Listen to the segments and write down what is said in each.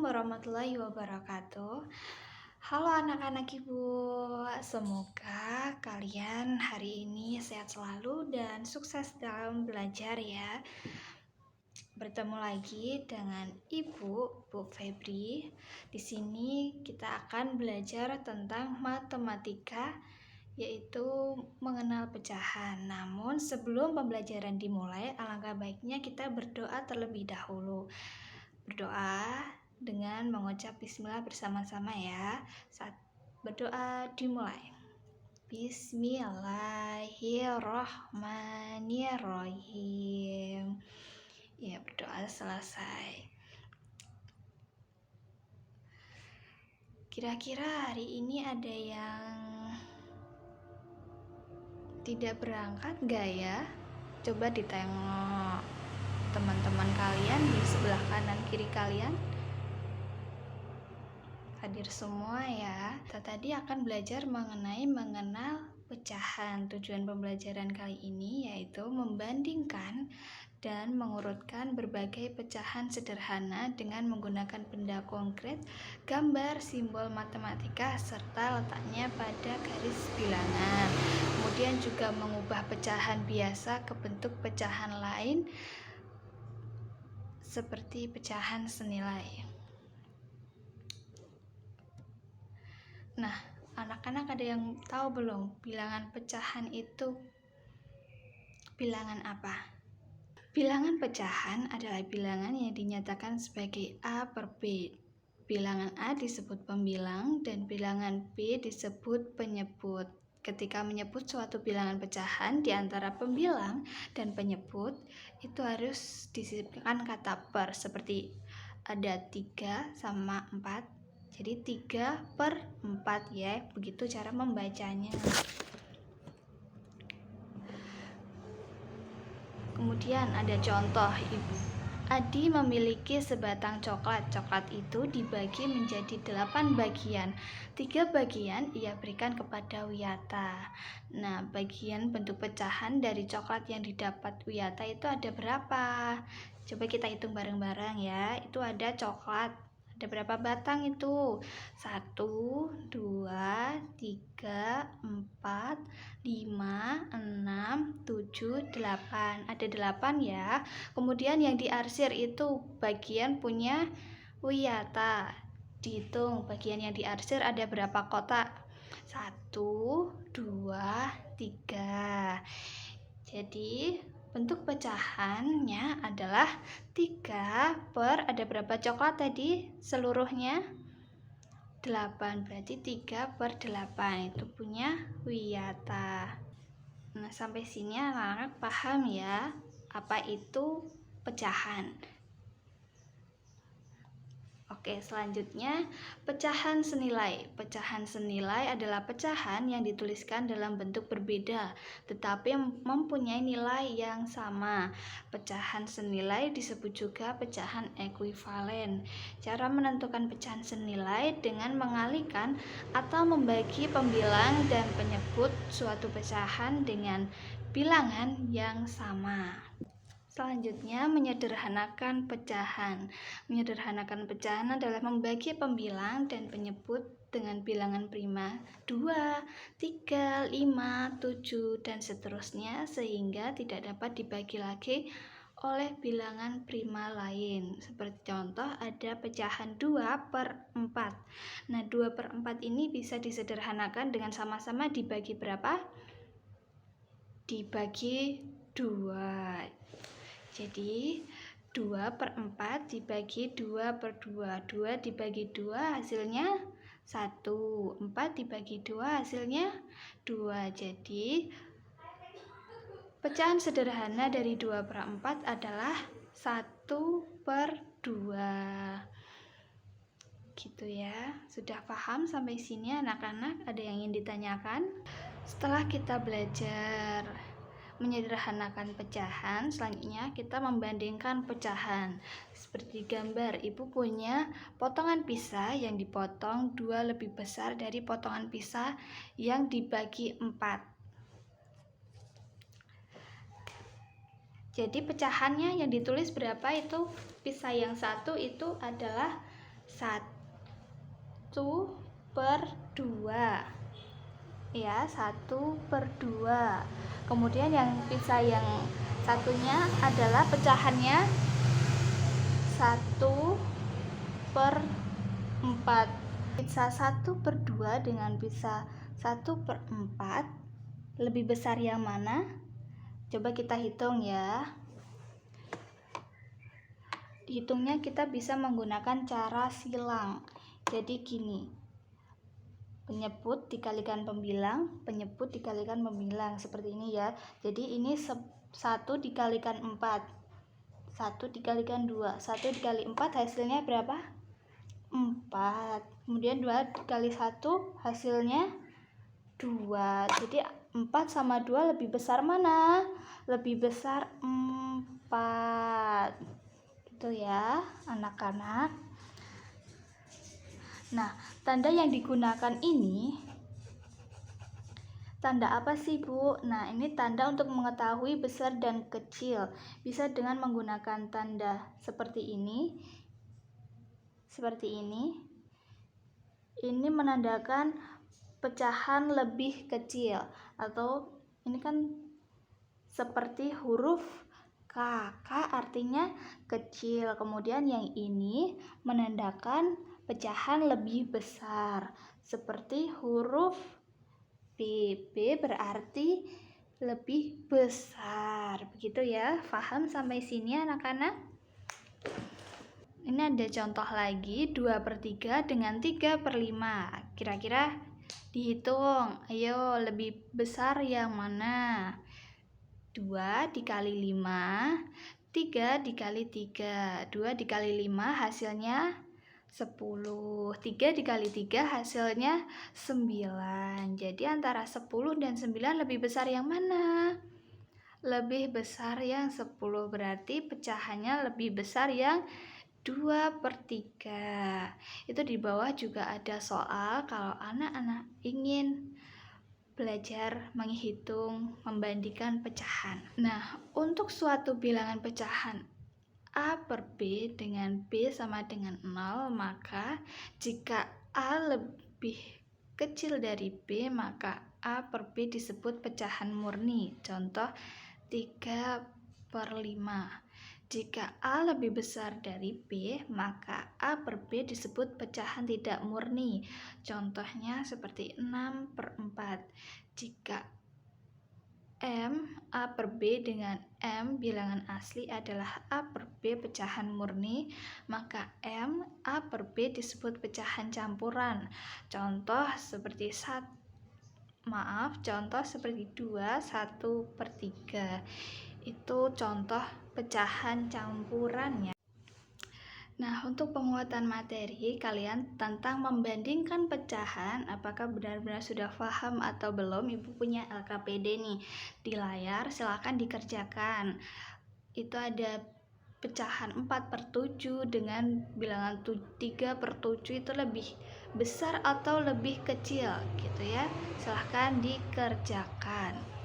warahmatullahi wabarakatuh. Halo anak-anak ibu, semoga kalian hari ini sehat selalu dan sukses dalam belajar ya. Bertemu lagi dengan Ibu Febri. Di sini kita akan belajar tentang matematika, yaitu mengenal pecahan. Namun sebelum pembelajaran dimulai, alangkah baiknya kita berdoa terlebih dahulu. Berdoa dengan mengucap bismillah bersama-sama ya. Saat berdoa dimulai. Bismillahirrahmanirrahim. Ya, berdoa selesai. Kira-kira hari ini ada yang tidak berangkat gak ya? Coba ditengok teman-teman kalian di sebelah kanan kiri kalian. Hadir semua ya. Kita tadi akan belajar mengenal pecahan. Tujuan pembelajaran kali ini yaitu membandingkan dan mengurutkan berbagai pecahan sederhana dengan menggunakan benda konkret, gambar, simbol matematika, serta letaknya pada garis bilangan. Kemudian juga mengubah pecahan biasa ke bentuk pecahan lain seperti pecahan senilai. Nah, anak-anak ada yang tahu belum bilangan pecahan itu bilangan apa? Bilangan pecahan adalah bilangan yang dinyatakan sebagai A per B. Bilangan A disebut pembilang dan bilangan B disebut penyebut. Ketika menyebut suatu bilangan pecahan di antara pembilang dan penyebut, itu harus disisipkan kata per, seperti ada 3 sama 4. Jadi 3 per 4 ya, begitu cara membacanya. Kemudian ada contoh, Ibu. Adi memiliki sebatang coklat. Coklat itu dibagi menjadi 8 bagian. 3 bagian ia berikan kepada Wiyata. Nah, bagian bentuk pecahan dari coklat yang didapat Wiyata itu ada berapa? Coba kita hitung bareng-bareng ya. Itu ada coklat. Ada berapa batang itu? 1, 2, 3, 4, 5, 6, 7, 8. Ada 8 ya. Kemudian yang diarsir itu bagian punya Wiyata. Dihitung bagian yang diarsir ada berapa kotak? 1, 2, 3. Jadi bentuk pecahannya adalah 3 per ada berapa coklat tadi seluruhnya? 8, berarti 3 per 8 itu punya Wiyata. Nah, sampai sini anak-anak paham ya apa itu pecahan. Oke, selanjutnya pecahan senilai. Pecahan senilai adalah pecahan yang dituliskan dalam bentuk berbeda tetapi mempunyai nilai yang sama. Pecahan senilai disebut juga pecahan ekuivalen. Cara menentukan pecahan senilai dengan mengalihkan atau membagi pembilang dan penyebut suatu pecahan dengan bilangan yang sama. Selanjutnya, menyederhanakan pecahan. Menyederhanakan pecahan adalah membagi pembilang dan penyebut dengan bilangan prima 2, 3, 5, 7, dan seterusnya sehingga tidak dapat dibagi lagi oleh bilangan prima lain. Seperti contoh ada pecahan 2 per 4. Nah, 2 per 4 ini bisa disederhanakan dengan sama-sama dibagi berapa? Dibagi 2. Jadi 2 per 4 dibagi 2 per 2. 2 dibagi 2 hasilnya 1. 4 dibagi 2 hasilnya 2. Jadi pecahan sederhana dari 2 per 4 adalah 1 per 2. Gitu ya. Sudah paham sampai sini anak-anak? Ada yang ingin ditanyakan? Setelah kita belajar menyederhanakan pecahan, selanjutnya kita membandingkan pecahan. Seperti gambar, Ibu punya potongan pisah yang dipotong 2 lebih besar dari potongan pisah yang dibagi 4. Jadi pecahannya yang ditulis berapa itu? Pisah yang satu itu adalah 1/2 ya, 1/2. Kemudian yang pisah yang satunya adalah pecahannya 1/4. Pisah 1/2 dengan pisah 1/4 lebih besar yang mana? Coba kita hitung ya. Dihitungnya kita bisa menggunakan cara silang. Jadi gini, penyebut dikalikan pembilang, penyebut dikalikan pembilang, seperti ini ya. Jadi ini 1 dikalikan 4, 1 dikalikan 2, 1 dikali 4 hasilnya berapa? 4. Kemudian 2 dikali 1 hasilnya 2. Jadi 4 sama 2 lebih besar mana? Lebih besar 4. Gitu ya anak-anak. Nah, tanda yang digunakan ini tanda apa sih, Bu? Nah, ini tanda untuk mengetahui besar dan kecil. Bisa dengan menggunakan tanda seperti ini. Seperti ini. Ini menandakan pecahan lebih kecil, atau ini kan seperti huruf K. K artinya kecil. Kemudian yang ini menandakan pecahan lebih besar, seperti huruf B. B berarti lebih besar. Begitu ya. Paham sampai sini anak-anak? Ini ada contoh lagi, 2/3 dengan 3/5. Kira-kira dihitung. Ayo, lebih besar yang mana? 2 dikali 5, 3 dikali 3. 2 dikali 5 hasilnya 10. 3 dikali 3 hasilnya 9. Jadi antara 10 dan 9 lebih besar yang mana? Lebih besar yang 10. Berarti pecahannya lebih besar yang 2/3. Itu di bawah juga ada soal kalau anak-anak ingin belajar menghitung, membandingkan pecahan. Nah, untuk suatu bilangan pecahan A per B dengan B sama dengan 0, maka jika A lebih kecil dari B, maka A per B disebut pecahan murni. Contoh 3/5. Jika A lebih besar dari B, maka A per B disebut pecahan tidak murni. Contohnya seperti 6/4. Jika M, A per B dengan M bilangan asli adalah A per B pecahan murni, maka M, A per B disebut pecahan campuran. Contoh seperti contoh seperti 2, 1/3. Itu contoh pecahan campuran ya. Nah, untuk penguatan materi kalian tentang membandingkan pecahan, apakah benar-benar sudah paham atau belum? Ibu punya LKPD nih di layar, silakan dikerjakan. Itu ada pecahan 4/7 dengan bilangan 3/7 itu lebih besar atau lebih kecil gitu ya. Silahkan dikerjakan.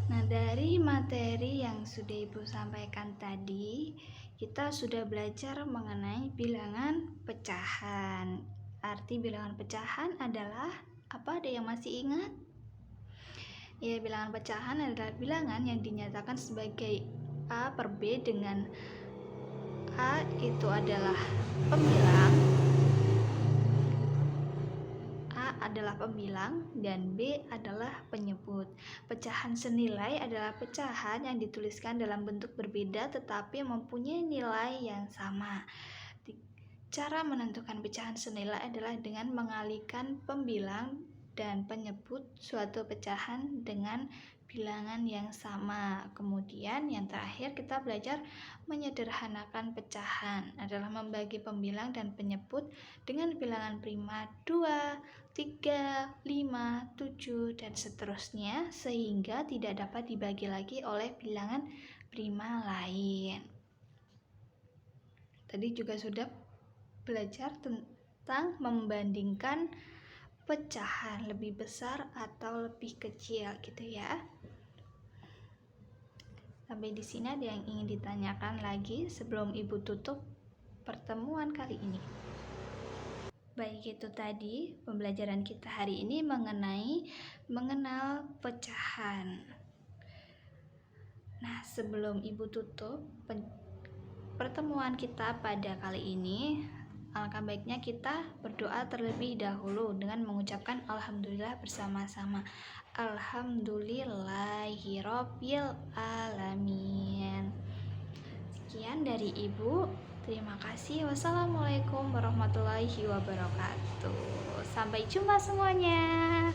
Nah, dari materi yang sudah Ibu sampaikan tadi, kita sudah belajar mengenai bilangan pecahan. Arti bilangan pecahan adalah apa? Ada yang masih ingat? Ya, bilangan pecahan adalah bilangan yang dinyatakan sebagai A per B dengan A itu adalah pembilang, adalah pembilang dan B adalah penyebut. Pecahan senilai adalah pecahan yang dituliskan dalam bentuk berbeda tetapi mempunyai nilai yang sama. Cara menentukan pecahan senilai adalah dengan mengalihkan pembilang dan penyebut suatu pecahan dengan bilangan yang sama. Kemudian yang terakhir kita belajar menyederhanakan pecahan adalah membagi pembilang dan penyebut dengan bilangan prima 2, 3, 5, 7, dan seterusnya sehingga tidak dapat dibagi lagi oleh bilangan prima lain. Tadi juga sudah belajar tentang membandingkan pecahan lebih besar atau lebih kecil gitu ya. Sampai di sini ada yang ingin ditanyakan lagi sebelum Ibu tutup? pertemuan kali ini. Baik, itu tadi pembelajaran kita hari ini mengenal pecahan. Nah, sebelum Ibu tutup pertemuan kita pada kali ini, alangkah baiknya kita berdoa terlebih dahulu dengan mengucapkan alhamdulillah bersama-sama. Alhamdulillahirabbil alamin. Sekian dari Ibu. Terima kasih. Wassalamualaikum warahmatullahi wabarakatuh. Sampai jumpa semuanya.